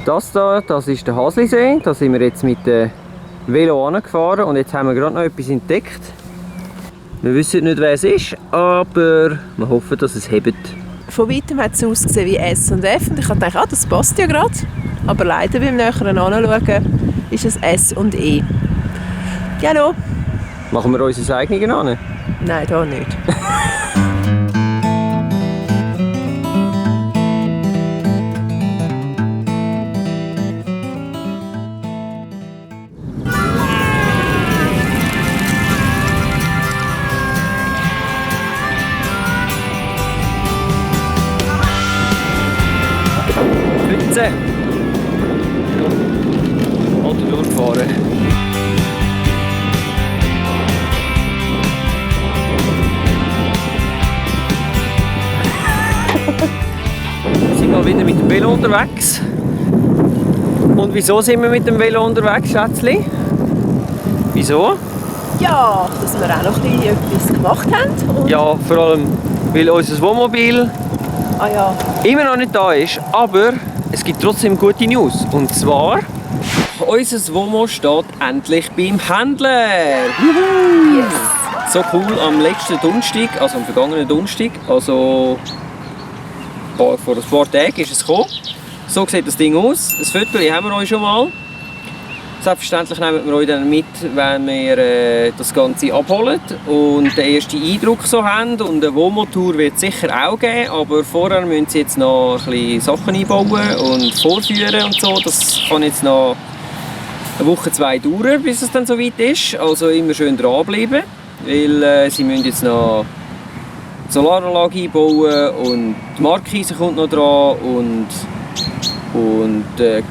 Das ist der Haslisee. Da sind wir jetzt mit dem Velo angefahren und jetzt haben wir gerade noch etwas entdeckt. Wir wissen nicht, wer es ist, aber wir hoffen, dass es hebt. Von weitem hat es ausgesehen wie S und F und ich habe gedacht, das passt ja gerade. Aber leider beim näheren Anschauen ist es S und E. Ja, hallo. Machen wir uns eigenes an? Nein, da nicht. Pfütze! Auto durchfahren. Wir sind mal wieder mit dem Velo unterwegs. Und wieso sind wir mit dem Velo unterwegs, Schätzli? Wieso? Ja, dass wir auch noch ein bisschen etwas gemacht haben. Und Ja, vor allem, weil unser Wohnmobil immer noch nicht da ist, aber es gibt trotzdem gute News. Und zwar, unser Wohnmobil steht endlich beim Händler. yes. So cool, am letzten Donnerstag, also am vergangenen Donnerstag, also vor ein paar Tagen ist es gekommen. So sieht das Ding aus. Ein Foto haben wir euch schon mal. Selbstverständlich nehmen wir euch dann mit, wenn wir das Ganze abholen und den ersten Eindruck so haben. Und eine Wohnmobil wird es sicher auch geben, aber vorher müssen sie jetzt noch ein bisschen Sachen einbauen und vorführen und so. Das kann jetzt noch eine Woche, 2 dauern, bis es dann soweit ist. Also immer schön dranbleiben, weil sie müssen jetzt noch die Solaranlage einbauen und die Markise kommt noch dran und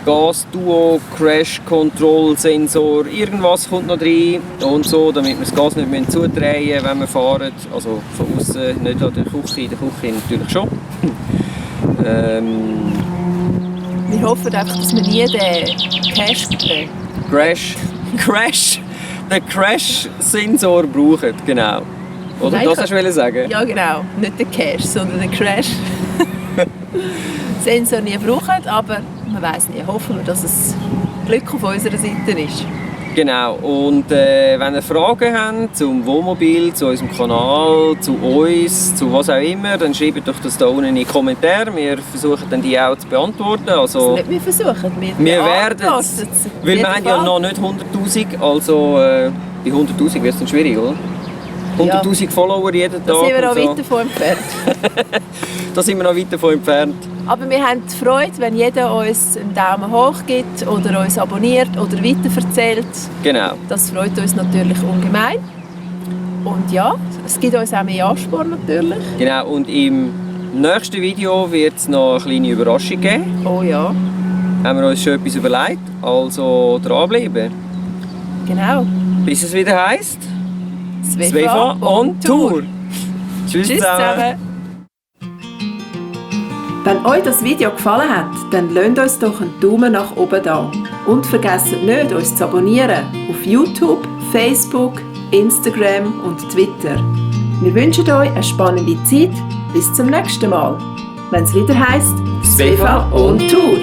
Gas-Duo, Crash-Control-Sensor, irgendwas kommt noch rein und so, damit wir das Gas nicht zudrehen müssen, wenn wir fahren. Also von außen, nicht an der Küche, in der Küche natürlich schon. Wir hoffen einfach, dass wir nie den den Crash-Sensor brauchen, genau. Oder Nein, das hast du sagen? Ja, genau. Nicht den Cash, sondern den Crash. Sensor nie brauchen, aber man weiss nie. Hoffen wir, dass es Glück auf unserer Seite ist. Genau, und wenn ihr Fragen habt zum Wohnmobil, zu unserem Kanal, zu uns, zu was auch immer, dann schreibt doch das da unten in die Kommentare. Wir versuchen dann die auch zu beantworten. Also nicht wir versuchen, wir werden es. Weil wir haben ja noch nicht 100'000, also bei 100'000 wird es dann schwierig, oder? 100'000 Follower jeden Tag. Da sind wir noch so. weit davon entfernt. Da sind wir noch weit davon entfernt. Aber wir haben die Freude, wenn jeder uns einen Daumen hoch gibt oder uns abonniert oder weiterverzählt. Genau. Das freut uns natürlich ungemein. Und ja, es gibt uns auch mehr Ansporn natürlich. Genau, und im nächsten Video wird es noch eine kleine Überraschung geben. Oh ja. Haben wir uns schon etwas überlegt, also dranbleiben. Genau. Bis es wieder heisst. Svefa on Tour. Tschüss zusammen. Wenn euch das Video gefallen hat, dann lasst uns doch einen Daumen nach oben da. Und vergesst nicht, uns zu abonnieren auf YouTube, Facebook, Instagram und Twitter. Wir wünschen euch eine spannende Zeit. Bis zum nächsten Mal, wenn es wieder heisst Svefa on Tour.